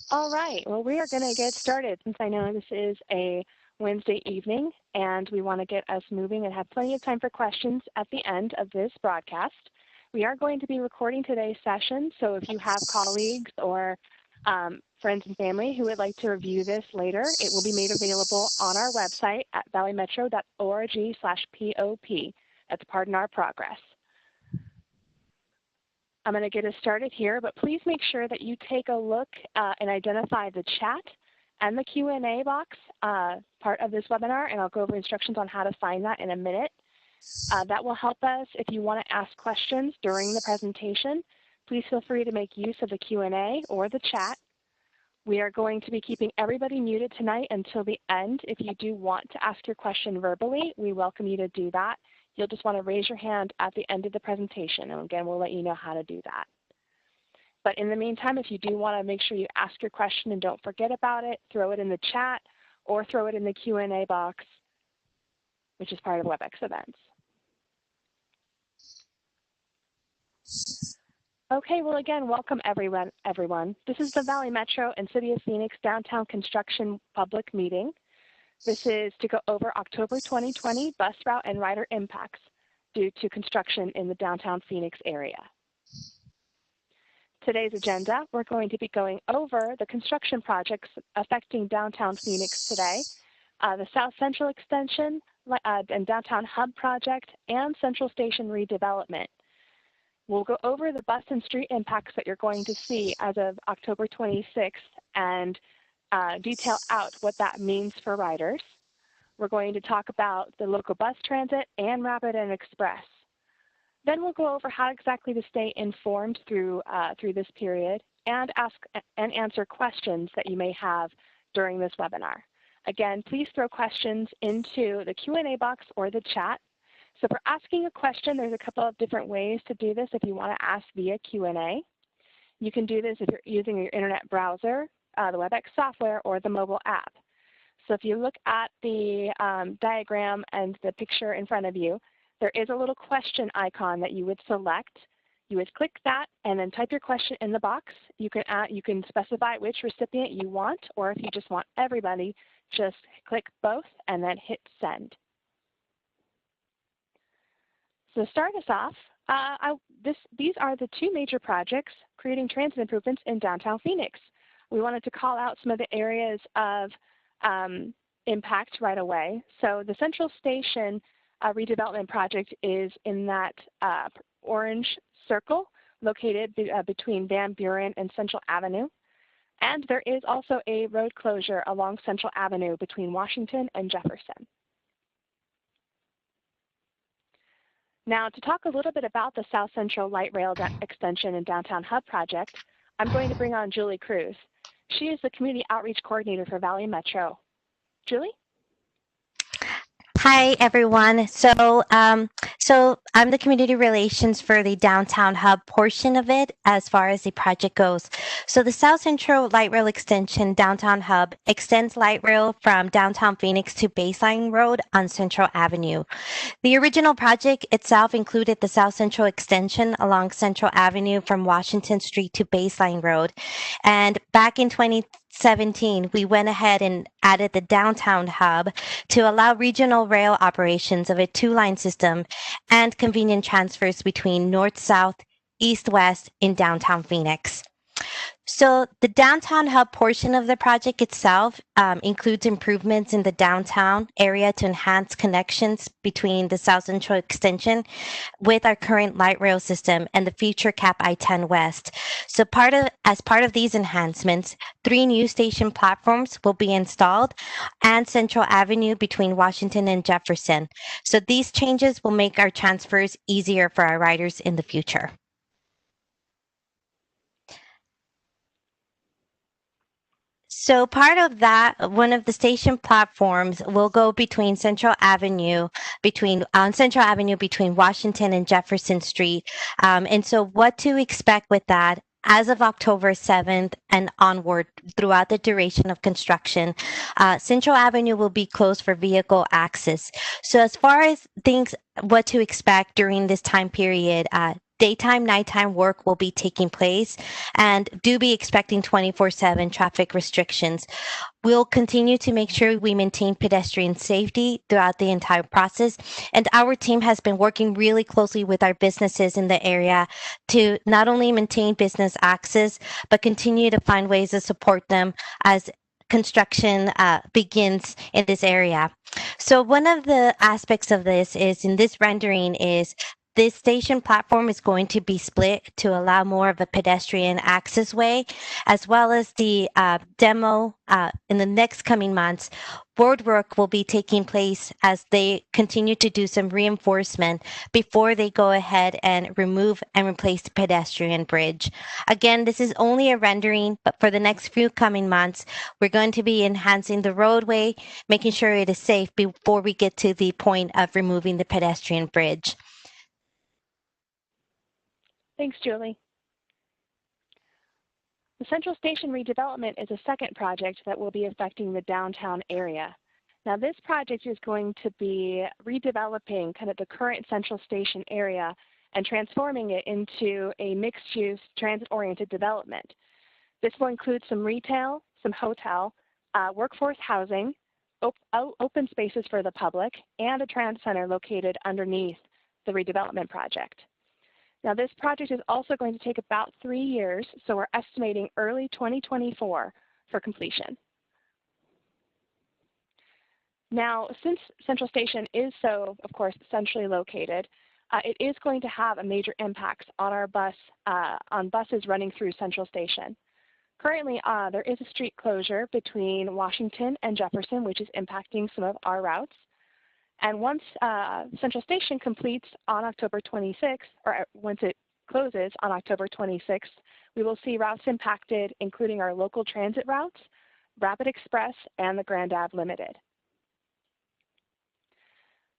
All right, well, we are going to get started since I know this is a Wednesday evening and we want to get us moving and have plenty of time for questions at the end of this broadcast. We are going to be recording today's session, so if you have colleagues or friends and family who would like to review this later, it will be made available on our website at valleymetro.org/POP. That's Pardon Our Progress. I'm going to get us started here, but please make sure that you take a look and identify the chat and the Q&A box part of this webinar, and I'll go over instructions on how to find that in a minute. That will help us if you want to ask questions during the presentation. Please feel free to make use of the Q&A or the chat. We are going to be keeping everybody muted tonight until the end. If you do want to ask your question verbally, we welcome you to do that. You'll just want to raise your hand at the end of the presentation, and again, we'll let you know how to do that. But in the meantime, if you do want to make sure you ask your question and don't forget about it, throw it in the chat or throw it in the Q&A box, which is part of WebEx events. Okay, well, again, welcome everyone. This is the Valley Metro and City of Phoenix Downtown Construction Public Meeting. This is to go over October 2020 bus route and rider impacts due to construction in the downtown Phoenix area. Today's agenda, we're going to be going over the construction projects affecting downtown Phoenix today, the South Central Extension and Downtown Hub project, and Central Station Redevelopment. We'll go over the bus and street impacts that you're going to see as of October 26th and detail out what that means for riders. We're going to talk about the local bus transit and rapid and express. Then we'll go over how exactly to stay informed through this period and ask and answer questions that you may have during this webinar. Again, please throw questions into the Q&A box or the chat. So for asking a question, there's a couple of different ways to do this if you want to ask via Q&A. You can do this if you're using your internet browser, the WebEx software, or the mobile app. So if you look at the diagram and the picture in front of you, there is a little question icon that you would select. You would click that and then type your question in the box. You can specify which recipient you want, or if you just want everybody, just click both and then hit send. So to start us off, these are the two major projects creating transit improvements in downtown Phoenix. We wanted to call out some of the areas of impact right away. So the Central Station redevelopment project is in that orange circle located between Van Buren and Central Avenue. And there is also a road closure along Central Avenue between Washington and Jefferson. Now, to talk a little bit about the South Central Light Rail Extension and Downtown Hub project, I'm going to bring on Julie Cruz. She is the Community Outreach Coordinator for Valley Metro. Julie? Hi, everyone. So I'm the community relations for the downtown hub portion of it as far as the project goes. So the South Central Light Rail Extension Downtown Hub extends light rail from downtown Phoenix to Baseline Road on Central Avenue. The original project itself included the South Central Extension along Central Avenue from Washington Street to Baseline Road. And back in 2017, we went ahead and added the downtown hub to allow regional rail operations of a two-line system and convenient transfers between north-south, east-west in downtown Phoenix. So the downtown hub portion of the project itself includes improvements in the downtown area to enhance connections between the South Central Extension with our current light rail system and the future Cap I-10 West. So as part of these enhancements, 3 new station platforms will be installed and Central Avenue between Washington and Jefferson. So these changes will make our transfers easier for our riders in the future. So part of that, one of the station platforms will go between Central Avenue between Washington and Jefferson Street. And so what to expect with that as of October 7th and onward throughout the duration of construction, Central Avenue will be closed for vehicle access. So as far as what to expect during this time period, daytime, nighttime work will be taking place, and do be expecting 24/7 traffic restrictions. We'll continue to make sure we maintain pedestrian safety throughout the entire process. And our team has been working really closely with our businesses in the area to not only maintain business access, but continue to find ways to support them as construction begins in this area. So one of the aspects of this is in this rendering is this station platform is going to be split to allow more of a pedestrian access way, as well as the demo in the next coming months. Board work will be taking place as they continue to do some reinforcement before they go ahead and remove and replace the pedestrian bridge. Again, this is only a rendering, but for the next few coming months, we're going to be enhancing the roadway, making sure it is safe before we get to the point of removing the pedestrian bridge. Thanks, Julie. The Central Station Redevelopment is a second project that will be affecting the downtown area. Now, this project is going to be redeveloping kind of the current Central Station area and transforming it into a mixed-use, transit-oriented development. This will include some retail, some hotel, workforce housing, open spaces for the public, and a transit center located underneath the redevelopment project. Now, this project is also going to take about 3 years, so we're estimating early 2024 for completion. Now, since Central Station is so, of course, centrally located, it is going to have a major impact on our on buses running through Central Station. Currently, there is a street closure between Washington and Jefferson, which is impacting some of our routes. And once Central Station completes on October 26th, or once it closes on October 26th, we will see routes impacted, including our local transit routes, Rapid Express, and the Grand Ave Limited.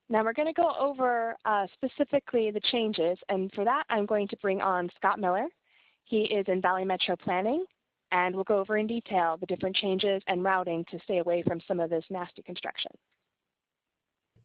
Now we're going to go over specifically the changes, and for that I'm going to bring on Scott Miller. He is in Valley Metro Planning, and we'll go over in detail the different changes and routing to stay away from some of this nasty construction.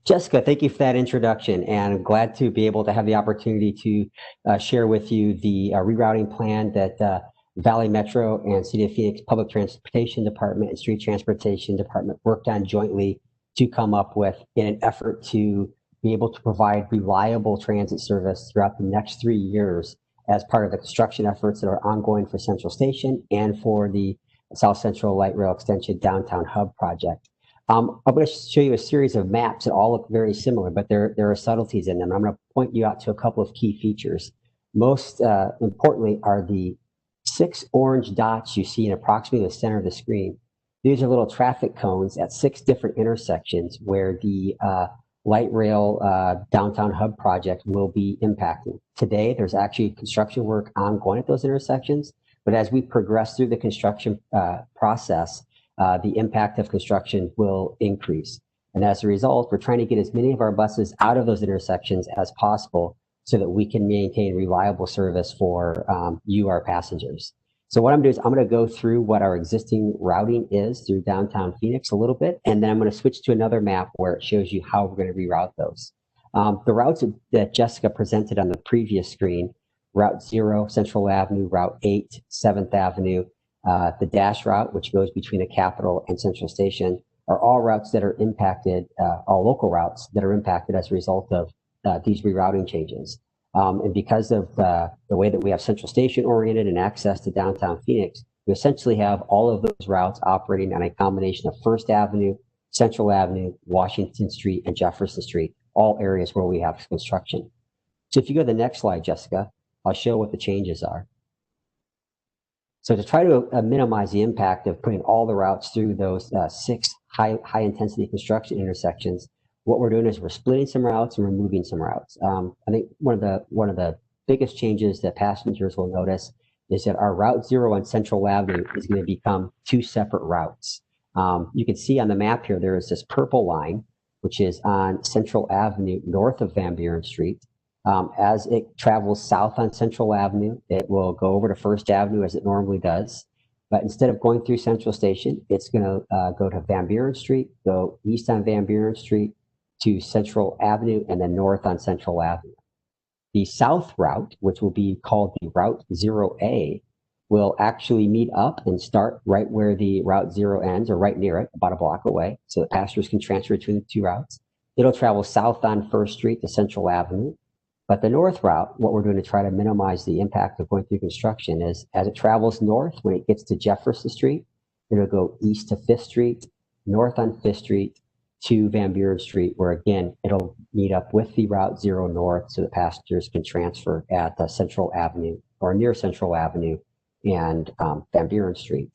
Jessica, thank you for that introduction, and I'm glad to be able to have the opportunity to share with you the rerouting plan that Valley Metro and City of Phoenix Public Transportation Department and Street Transportation Department worked on jointly to come up with in an effort to be able to provide reliable transit service throughout the next 3 years as part of the construction efforts that are ongoing for Central Station and for the South Central Light Rail Extension Downtown Hub project. I'm going to show you a series of maps that all look very similar, but there are subtleties in them. I'm going to point you out to a couple of key features. Most importantly are the 6 orange dots you see in approximately the center of the screen. These are little traffic cones at 6 different intersections where the light rail downtown hub project will be impacting. Today, there's actually construction work ongoing at those intersections, but as we progress through the construction process, the impact of construction will increase. And as a result, we're trying to get as many of our buses out of those intersections as possible so that we can maintain reliable service for you, our passengers. So what I'm doing is I'm going to go through what our existing routing is through downtown Phoenix a little bit, and then I'm going to switch to another map where it shows you how we're going to reroute those. The routes that Jessica presented on the previous screen, Route 0, Central Avenue, Route 8, 7th Avenue, the Dash route, which goes between the Capitol and Central Station, are all routes that are impacted, all local routes that are impacted as a result of these rerouting changes. And because of the way that we have Central Station oriented and access to downtown Phoenix, we essentially have all of those routes operating on a combination of 1st Avenue, Central Avenue, Washington Street, and Jefferson Street, all areas where we have construction. So if you go to the next slide, Jessica, I'll show what the changes are. So to try to minimize the impact of putting all the routes through those 6 high intensity construction intersections, what we're doing is we're splitting some routes and removing some routes. I think one of the biggest changes that passengers will notice is that our Route 0 on Central Avenue is going to become 2 separate routes. You can see on the map here, there is this purple line, which is on Central Avenue north of Van Buren Street. As it travels south on Central Avenue, it will go over to 1st Avenue as it normally does. But instead of going through Central Station, it's going to go to Van Buren Street, go east on Van Buren Street to Central Avenue, and then north on Central Avenue. The south route, which will be called the Route 0A, will actually meet up and start right where the Route 0 ends, or right near it, about a block away, so that passengers can transfer between the two routes. It'll travel south on First Street to Central Avenue. But the north route, what we're doing to try to minimize the impact of going through construction is, as it travels north, when it gets to Jefferson Street, it'll go east to Fifth Street, north on Fifth Street to Van Buren Street, where again, it'll meet up with the Route 0 North so that passengers can transfer at Central Avenue or near Central Avenue and Van Buren Street.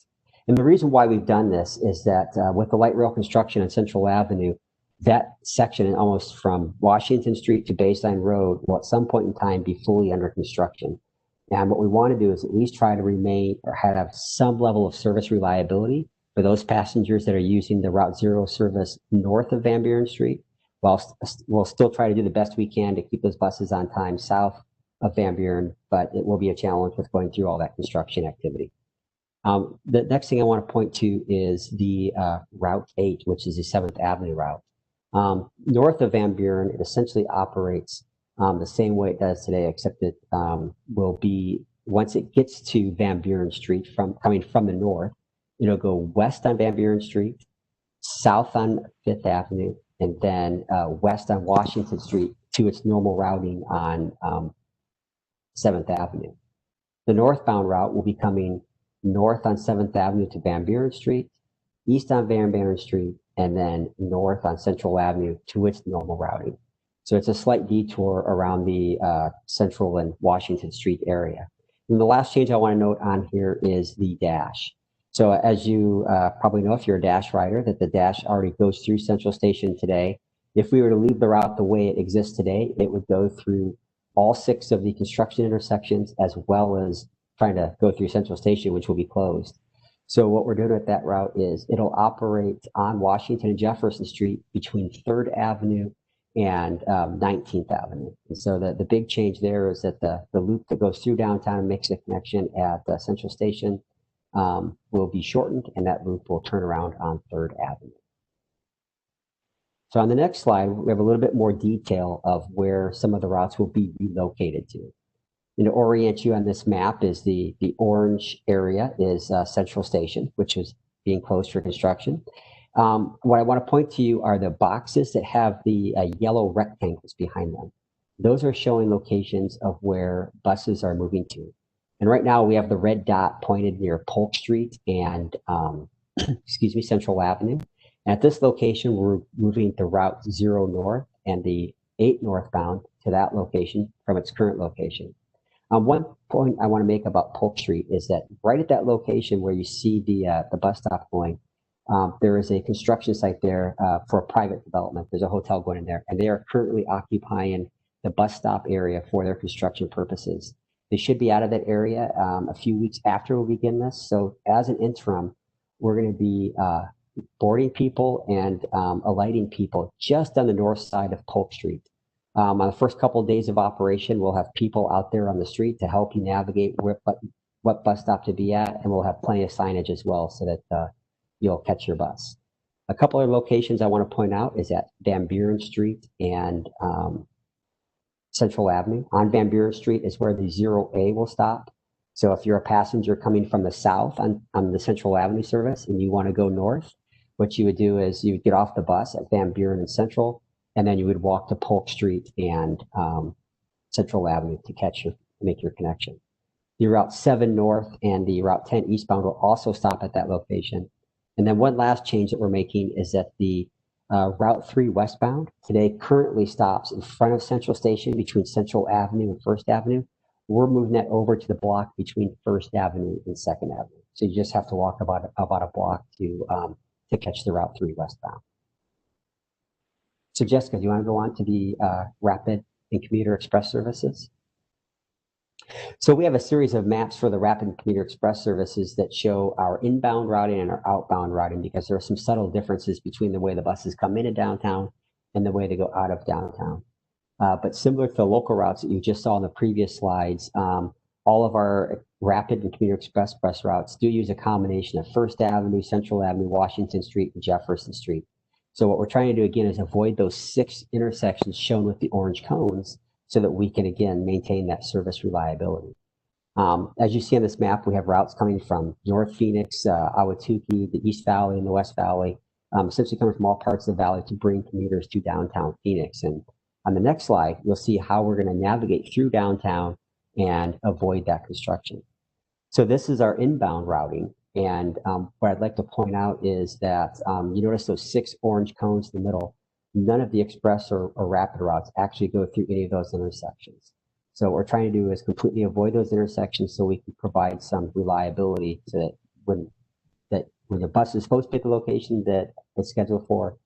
And the reason why we've done this is that with the light rail construction on Central Avenue, that section almost from Washington Street to Baseline Road will at some point in time be fully under construction. And what we want to do is at least try to remain or have some level of service reliability for those passengers that are using the Route 0 service north of Van Buren Street, while we'll still try to do the best we can to keep those buses on time south of Van Buren, but it will be a challenge with going through all that construction activity. The next thing I want to point to is the Route 8, which is the 7th Avenue route. North of Van Buren, it essentially operates the same way it does today, except it will be, once it gets to Van Buren Street, coming from the north, it'll go west on Van Buren Street, south on 5th Avenue, and then west on Washington Street to its normal routing on 7th Avenue. The northbound route will be coming north on 7th Avenue to Van Buren Street, east on Van Buren Street, and then north on Central Avenue to its normal routing. So it's a slight detour around the Central and Washington Street area. And the last change I want to note on here is the dash. So as you probably know, if you're a dash rider, that the dash already goes through Central Station today. If we were to leave the route the way it exists today, it would go through all 6 of the construction intersections, as well as trying to go through Central Station, which will be closed. So what we're doing with that route is it'll operate on Washington and Jefferson Street between 3rd Avenue and 19th Avenue. And so the big change there is that the loop that goes through downtown and makes the connection at Central Station will be shortened, and that loop will turn around on 3rd Avenue. So on the next slide, we have a little bit more detail of where some of the routes will be relocated to. And to orient you on this map is the orange area is Central Station, which is being closed for construction. What I want to point to you are the boxes that have the yellow rectangles behind them. Those are showing locations of where buses are moving to. And right now we have the red dot pointed near Polk Street and Central Avenue. And at this location, we're moving the Route 0 North and the 8 northbound to that location from its current location. One point I want to make about Polk Street is that right at that location where you see the bus stop going, there is a construction site there for a private development. There's a hotel going in there, and they are currently occupying the bus stop area for their construction purposes. They should be out of that area a few weeks after we begin this. So as an interim, we're going to be boarding people and alighting people just on the north side of Polk Street. On the first couple of days of operation, we'll have people out there on the street to help you navigate what bus stop to be at, and we'll have plenty of signage as well so that you'll catch your bus. A couple of locations I want to point out is at Van Buren Street and Central Avenue. On Van Buren Street is where the 0A will stop. So if you're a passenger coming from the south on the Central Avenue service and you want to go north, what you would do is you would get off the bus at Van Buren and Central, and then you would walk to Polk Street and Central Avenue to make your connection. The Route 7 North and the Route 10 eastbound will also stop at that location. And then one last change that we're making is that the Route 3 westbound today currently stops in front of Central Station between Central Avenue and 1st Avenue. We're moving that over to the block between 1st Avenue and 2nd Avenue. So you just have to walk about a block to catch the Route 3 westbound. So Jessica, do you want to go on to the Rapid and Commuter Express services? So we have a series of maps for the Rapid and Commuter Express services that show our inbound routing and our outbound routing, because there are some subtle differences between the way the buses come into downtown and the way they go out of downtown. But similar to the local routes that you just saw in the previous slides, all of our Rapid and Commuter Express bus routes do use a combination of 1st Avenue, Central Avenue, Washington Street, and Jefferson Street. So what we're trying to do again is avoid those 6 intersections shown with the orange cones, so that we can, again, maintain that service reliability. As you see on this map, we have routes coming from North Phoenix, Ahwatukee, the East Valley, and the West Valley, essentially coming from all parts of the valley to bring commuters to downtown Phoenix. And on the next slide, you'll see how we're going to navigate through downtown and avoid that construction. So this is our inbound routing. And what I'd like to point out is that you notice those 6 orange cones in the middle. None of the express or rapid routes actually go through any of those intersections. So what we're trying to do is completely avoid those intersections so we can provide some reliability so that when the bus is supposed to be at the location that it's scheduled for,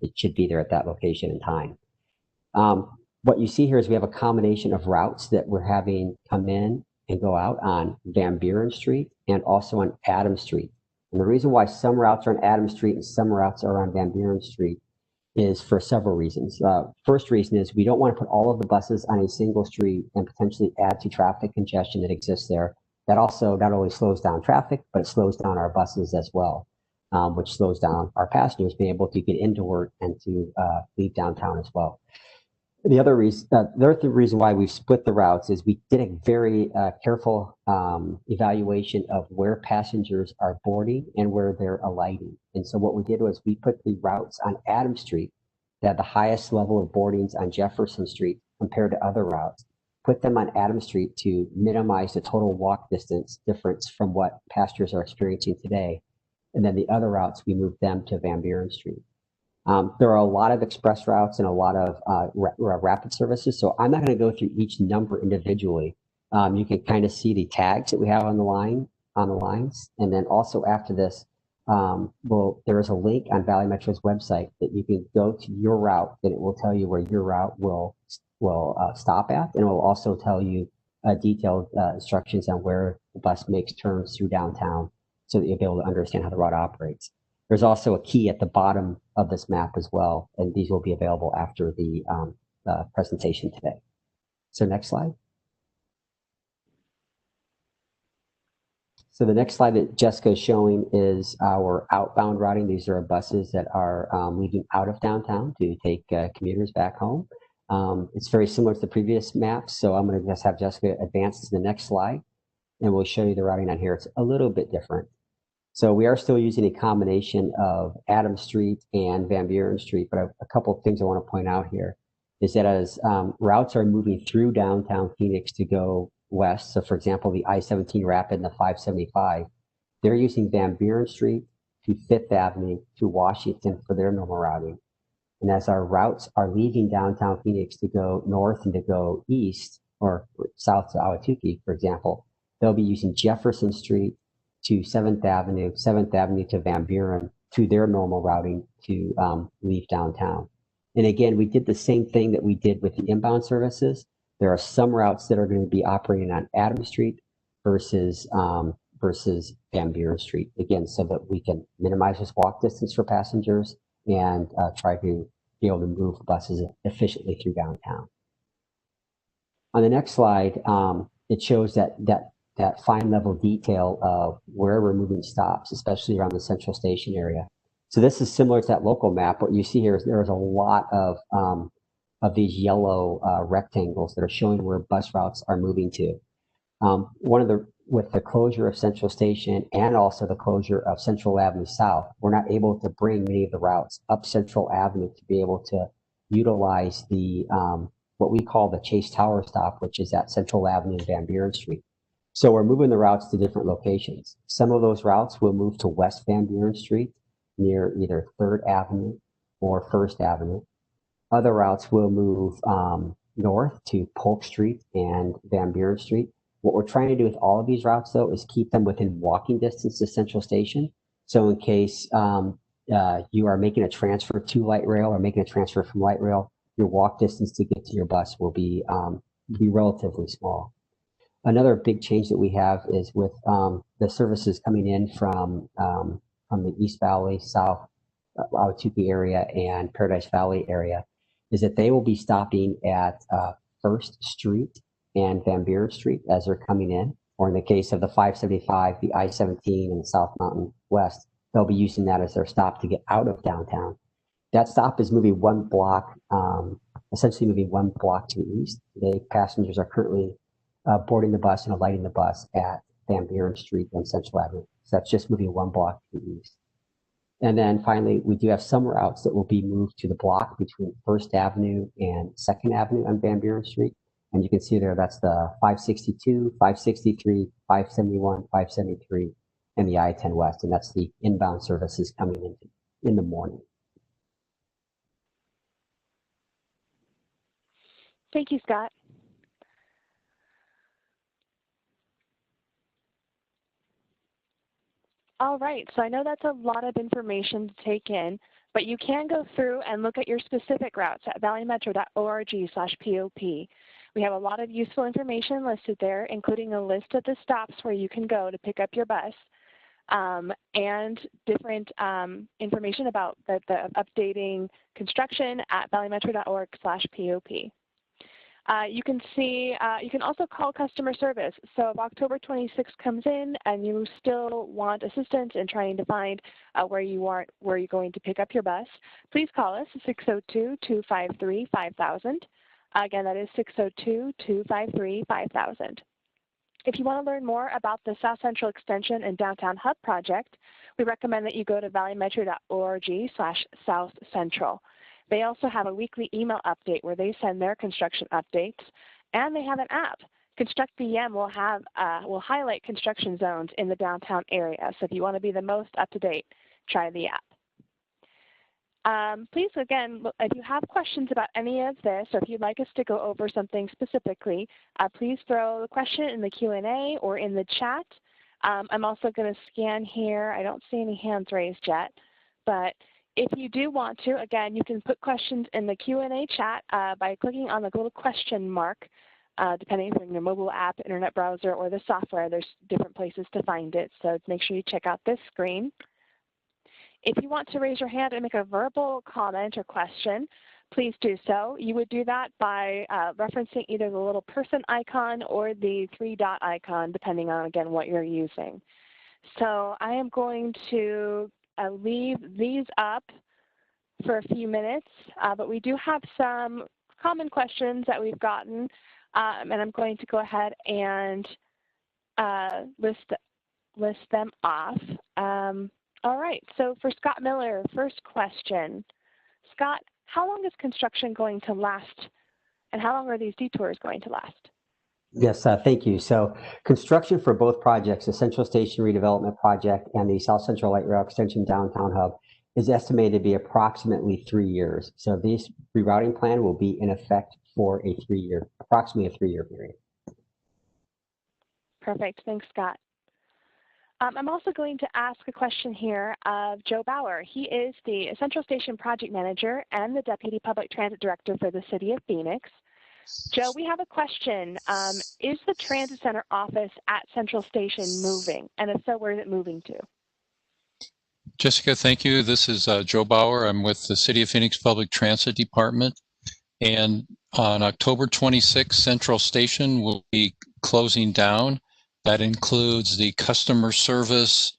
it should be there at that location and time. What you see here is we have a combination of routes that we're having come in and go out on Van Buren Street and also on Adams Street. And the reason why some routes are on Adams Street and some routes are on Van Buren Street is for several reasons. First reason is we don't want to put all of the buses on a single street and potentially add to traffic congestion that exists there. That also not only slows down traffic, but it slows down our buses as well, which slows down our passengers being able to get into work and to leave downtown as well. The other reason why we've split the routes is we did a very careful evaluation of where passengers are boarding and where they're alighting. And so what we did was we put the routes on Adams Street that had the highest level of boardings on Jefferson Street compared to other routes, put them on Adams Street to minimize the total walk distance difference from what passengers are experiencing today. And then the other routes, we moved them to Van Buren Street. There are a lot of express routes and a lot of rapid services, so I'm not going to go through each number individually. You can kind of see the tags that we have on the lines, and then also after this, there is a link on Valley Metro's website that you can go to your route, and it will tell you where your route will stop at, and it will also tell you detailed instructions on where the bus makes turns through downtown, so that you'll be able to understand how the route operates. There's also a key at the bottom of this map as well, and these will be available after the presentation today. So next slide. So the next slide that Jessica is showing is our outbound routing. These are buses that are leaving out of downtown to take commuters back home. It's very similar to the previous maps, so I'm going to just have Jessica advance to the next slide, and we'll show you the routing on here. It's a little bit different. So we are still using a combination of Adams Street and Van Buren Street, but a couple of things I want to point out here is that as routes are moving through downtown Phoenix to go west, so for example, the I-17 Rapid and the 575, they're using Van Buren Street to Fifth Avenue to Washington for their normal routing. And as our routes are leaving downtown Phoenix to go north and to go east or south to Ahwatukee, for example, they'll be using Jefferson Street to 7th Avenue to Van Buren to their normal routing to leave downtown. And again, we did the same thing that we did with the inbound services. There are some routes that are going to be operating on Adams Street versus Van Buren Street, again, so that we can minimize this walk distance for passengers and try to be able to move buses efficiently through downtown. On the next slide, it shows that fine level detail of where we're moving stops, especially around the Central Station area. So this is similar to that local map. What you see here is there's a lot of these yellow rectangles that are showing where bus routes are moving to. With the closure of Central Station and also the closure of Central Avenue South, we're not able to bring many of the routes up Central Avenue to be able to utilize the what we call the Chase Tower stop, which is at Central Avenue and Van Buren Street. So we're moving the routes to different locations. Some of those routes will move to West Van Buren Street near either 3rd Avenue or 1st Avenue. Other routes will move north to Polk Street and Van Buren Street. What we're trying to do with all of these routes, though, is keep them within walking distance to Central Station. So in case you are making a transfer to light rail or making a transfer from light rail, your walk distance to get to your bus will be relatively small. Another big change that we have is with the services coming in from the East Valley, South Ahwatukee area, and Paradise Valley area, is that they will be stopping at 1st Street and Van Buren Street as they're coming in, or in the case of the 575, the I-17 and the South Mountain West, they'll be using that as their stop to get out of downtown. That stop is moving one block essentially moving one block to the east. Today, passengers are currently boarding the bus and alighting the bus at Van Buren Street and Central Avenue. So that's just moving one block to the east. And then finally, we do have some routes that will be moved to the block between First Avenue and Second Avenue on Van Buren Street. And you can see there, that's the 562, 563, 571, 573, and the I-10 West. And that's the inbound services coming in the morning. Thank you, Scott. All right, so I know that's a lot of information to take in, but you can go through and look at your specific routes at valleymetro.org/POP. We have a lot of useful information listed there, including a list of the stops where you can go to pick up your bus, and different information about the updating construction at valleymetro.org/POP. You can see, you can also call customer service. So if October 26th comes in and you still want assistance in trying to find where you're going to pick up your bus, please call us 602-253-5000. Again, that is 602-253-5000. If you want to learn more about the South Central Extension and Downtown Hub project, we recommend that you go to valleymetro.org/southcentral. They also have a weekly email update where they send their construction updates, and they have an app. Construct VM will highlight construction zones in the downtown area. So if you want to be the most up to date, try the app. Please, again, if you have questions about any of this, or if you'd like us to go over something specifically, please throw the question in the Q&A or in the chat. I'm also going to scan here. I don't see any hands raised yet, but if you do want to, again, you can put questions in the Q&A chat by clicking on the little question mark, depending on your mobile app, internet browser, or the software. There's different places to find it, so make sure you check out this screen. If you want to raise your hand and make a verbal comment or question, please do so. You would do that by referencing either the little person icon or the three-dot icon, depending on, again, what you're using. So I am going to leave these up for a few minutes, but we do have some common questions that we've gotten, and I'm going to go ahead and list them off. All right, so for Scott Miller, first question. Scott, how long is construction going to last, and how long are these detours going to last? Yes, thank you. So construction for both projects, the Central Station Redevelopment Project and the South Central Light Rail Extension Downtown Hub, is estimated to be approximately 3 years. So this rerouting plan will be in effect for approximately a 3-year period. Perfect, thanks, Scott. I'm also going to ask a question here of Joe Bauer. He is the Central Station Project Manager and the Deputy Public Transit Director for the City of Phoenix. Joe, we have a question. Is the Transit Center office at Central Station moving? And if so, where is it moving to? Jessica, thank you. This is Joe Bauer. I'm with the City of Phoenix Public Transit Department. And on October 26th, Central Station will be closing down. That includes the customer service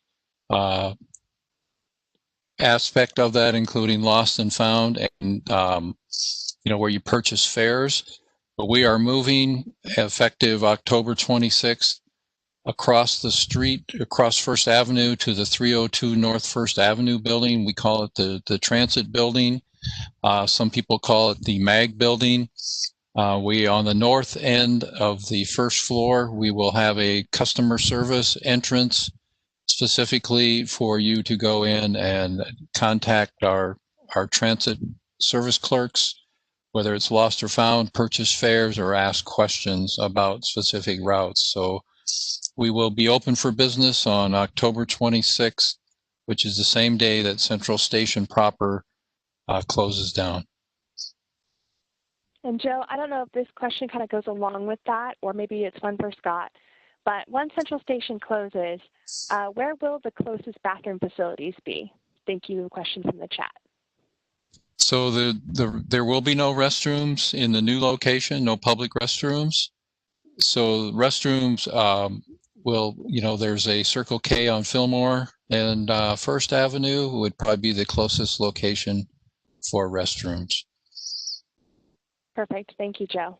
aspect of that, including lost and found, and where you purchase fares. But we are moving effective October 26th across the street, across First Avenue to the 302 North First Avenue building. We call it the Transit Building. Some people call it the MAG Building. We, on the north end of the first floor, we will have a customer service entrance specifically for you to go in and contact our transit service clerks, whether it's lost or found, purchase fares, or ask questions about specific routes. So we will be open for business on October 26th, which is the same day that Central Station proper closes down. And Joe, I don't know if this question kind of goes along with that, or maybe it's one for Scott, but when Central Station closes, where will the closest bathroom facilities be? Thank you, question from the chat. So there will be no restrooms in the new location, no public restrooms. So restrooms there's a Circle K on Fillmore, and First Avenue would probably be the closest location for restrooms. Perfect. Thank you, Joe.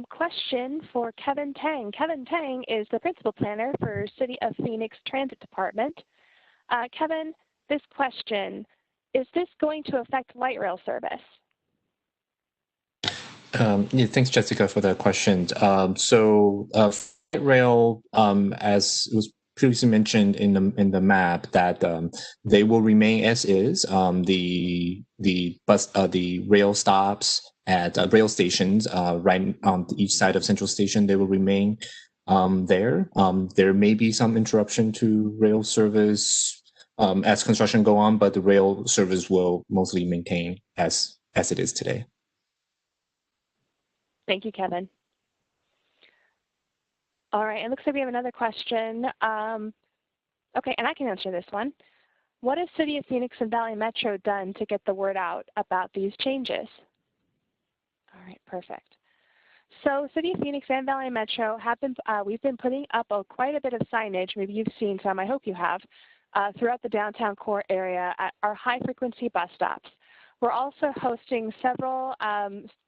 Question for Kevin Tang. Kevin Tang is the principal planner for City of Phoenix Transit Department. Kevin, this question, is this going to affect light rail service? Yeah, thanks, Jessica, for the question. Light rail, as was previously mentioned in the map, that they will remain as is. The rail stops at rail stations right on each side of Central Station, they will remain there. There may be some interruption to rail service as construction go on, but the rail service will mostly maintain as it is today. Thank you, Kevin. All right, it looks like we have another question. Okay, and I can answer this one. What has City of Phoenix and Valley Metro done to get the word out about these changes? All right, perfect. So City of Phoenix and Valley Metro have been, we've been putting up quite a bit of signage, maybe you've seen some, I hope you have, throughout the downtown core area at our high frequency bus stops. We're also hosting several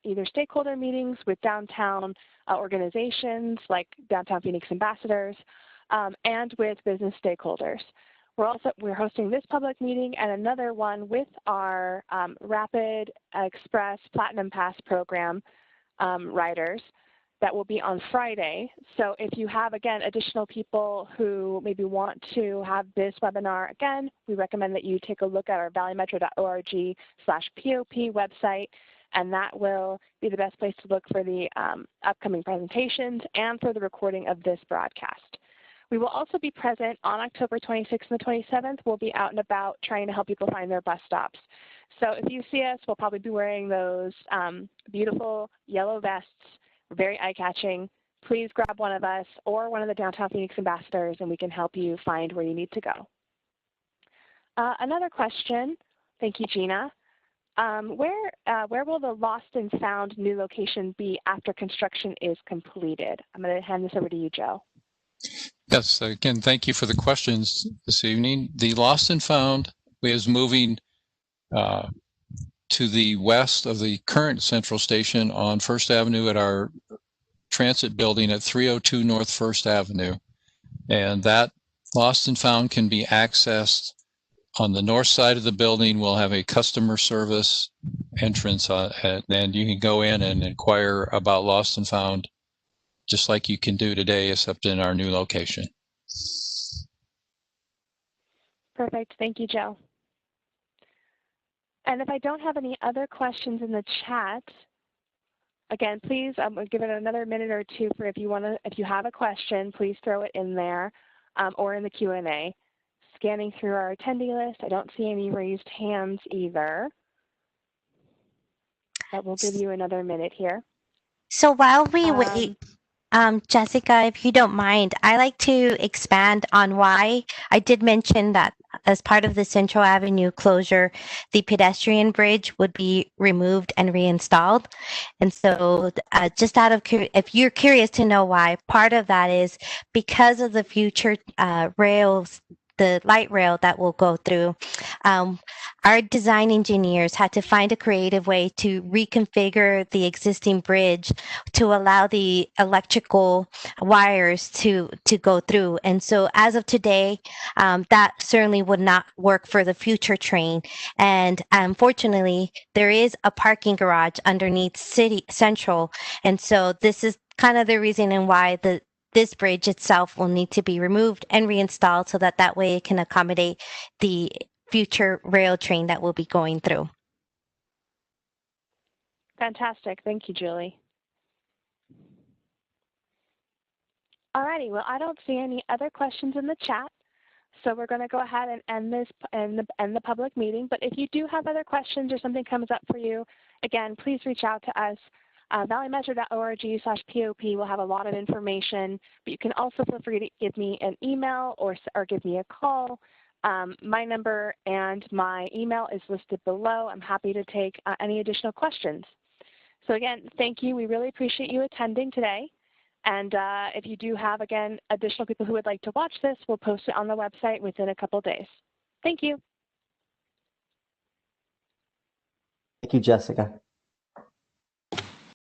either stakeholder meetings with downtown organizations like Downtown Phoenix Ambassadors and with business stakeholders. We're hosting this public meeting and another one with our Rapid Express Platinum Pass program riders that will be on Friday. So if you have, again, additional people who maybe want to have this webinar again, we recommend that you take a look at our valleymetro.org/POP website, and that will be the best place to look for the upcoming presentations and for the recording of this broadcast. We will also be present on October 26th and the 27th. We'll be out and about trying to help people find their bus stops. So if you see us, we'll probably be wearing those beautiful yellow vests, very eye-catching. Please grab one of us or one of the Downtown Phoenix ambassadors and we can help you find where you need to go. Another question, thank you, Gina. Where will the lost and found new location be after construction is completed? I'm going to hand this over to you, Joe. Yes, again, thank you for the questions this evening. The lost and found is moving to the west of the current Central Station on First Avenue at our transit building at 302 North First Avenue. And that lost and found can be accessed on the north side of the building. We'll have a customer service entrance and you can go in and inquire about lost and found just like you can do today, except in our new location. Perfect. Thank you, Joe. And if I don't have any other questions in the chat, again, please give it another minute or two for if you have a question, please throw it in there or in the Q&A. Scanning through our attendee list, I don't see any raised hands either. But we'll give you another minute here. So while we wait, Jessica, if you don't mind, I like to expand on why I did mention that as part of the Central Avenue closure, the pedestrian bridge would be removed and reinstalled. And so just out of if you're curious to know why, part of that is because of the future rails, the light rail that will go through, our design engineers had to find a creative way to reconfigure the existing bridge to allow the electrical wires to go through. And so as of today, that certainly would not work for the future train. And unfortunately, there is a parking garage underneath City Central. And so this is kind of the reason and why this bridge itself will need to be removed and reinstalled so that way it can accommodate the future rail train that will be going through. Fantastic. Thank you, Julie. All righty. Well, I don't see any other questions in the chat. So we're going to go ahead and end the public meeting. But if you do have other questions or something comes up for you, again, please reach out to us. valleymetro.org/POP will have a lot of information, but you can also feel free to give me an email or give me a call. My number and my email is listed below. I'm happy to take any additional questions. So again, thank you. We really appreciate you attending today. And if you do have, again, additional people who would like to watch this, we'll post it on the website within a couple days. Thank you. Thank you, Jessica.